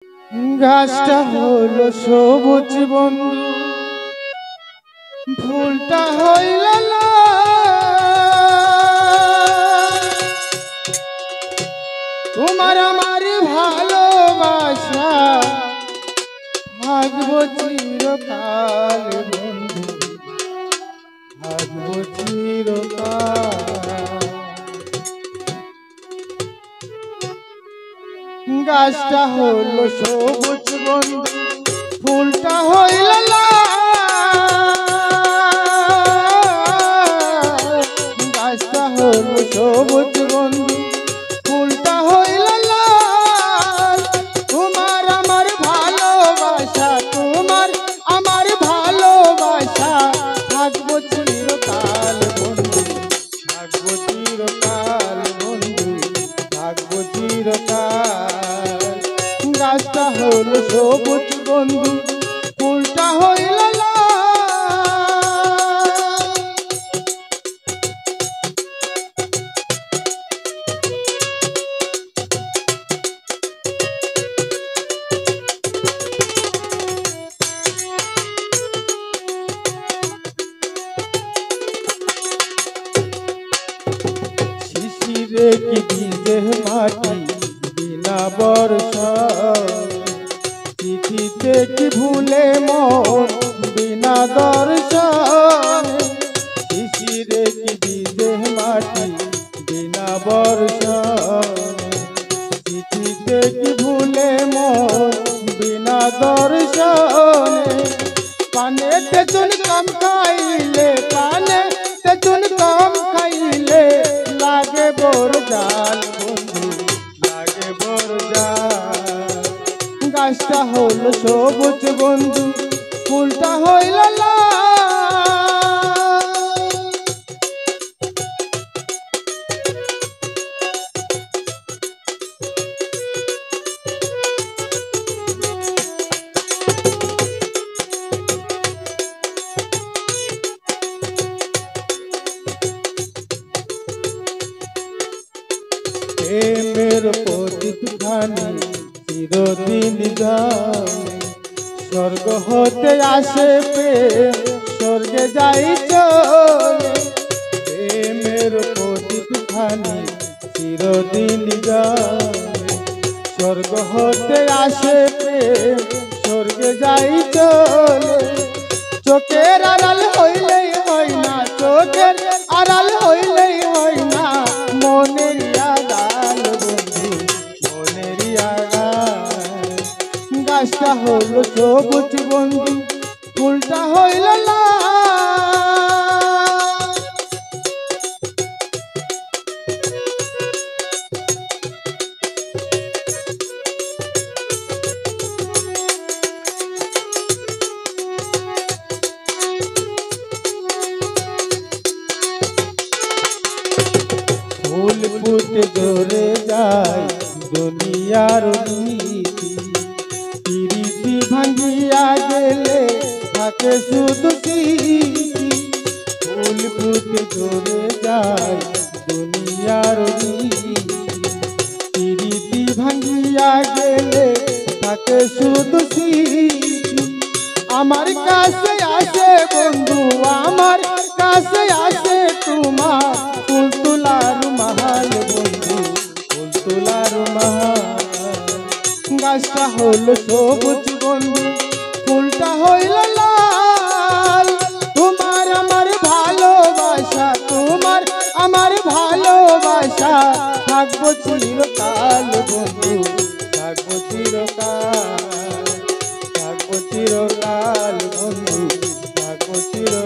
গাছটা হলো সবুজ বন্ধু, ফুলটা হইল লাল। তোমার আমার ভালোবাসা থাকবো চিরকাল বন্ধু, থাকবো চিরকাল। গাছটা হলো সবুজ বন্ধু, ফুলটা হইল লাল। গাছটা হলো সবুজ বন্ধু, ফুলটা হইল লাল। তোমার আমার ভালোবাসা, তোমার আমার ভালোবাসা থাকবো চিরকাল বন্ধু, থাকবো চিরকাল বন্ধু, থাকবো চিরকাল। গাছটা হলো সবুজ বন্ধু, ফুলটা হইল লাল। শিশিরে কি ভিজে মাটি বিনা বর্ষা, চিঠিতে কি ভুলে মন বিনা দর্শন। শিশিরে কি ভিজে মাটি বিনা বর্ষণ, চিঠিতে কি ভুলে মন বিনা দর্শন। পানে তেতুন কম খাইলে, পানে তেতুন কম খাইলে লাগে বড় জাল বন্ধু, লাগে বড় জাল। গাছটা হলো সবুজ বন্ধু, ফুলটা হইল লাল। প্রেমের প্রদীপ খানি চিরদিন যায়, স্বর্গ হতে আসে প্রেম স্বর্গে যাই চলে। প্রেমের প্রদীপ খানি চিরদিন যায়, স্বর্গ হতে আসে প্রেম স্বর্গে যাই চলে। চোখের আড়াল হইলেই হয় না, চোখের আড়াল হইলেই হয় না মনের আড়াল বন্ধু, মনের আড়াল। গাছটা হলো সবুজ বন্ধু, ফুলটা হইল লাল। ফুল ফুটে জোরে যায় দুনিয়ার নীতি, প্রীতি ভাঙিয়া গেলে থাকে শুধু স্মৃতি। ফুল ফুটে জোরে যায় দুনিয়ার নীতি, প্রীতি ভাঙিয়া গেলে থাকে শুধু স্মৃতি। আমার কাছে আসে বন্ধু, আমার কাছে আসে তোমার ফুল তোলার মহাল বন্ধু, ফুল তোলার মহাল। গাছটা হলো সবুজ বন্ধু, ফুলটা হইল লাল। তোমার আমার ভালোবাসা, তোমার আমার ভালোবাসা থাকবো চিরকাল বন্ধু, থাকবো চিরকাল, থাকবো চিরকাল বন্ধু, থাকবো চির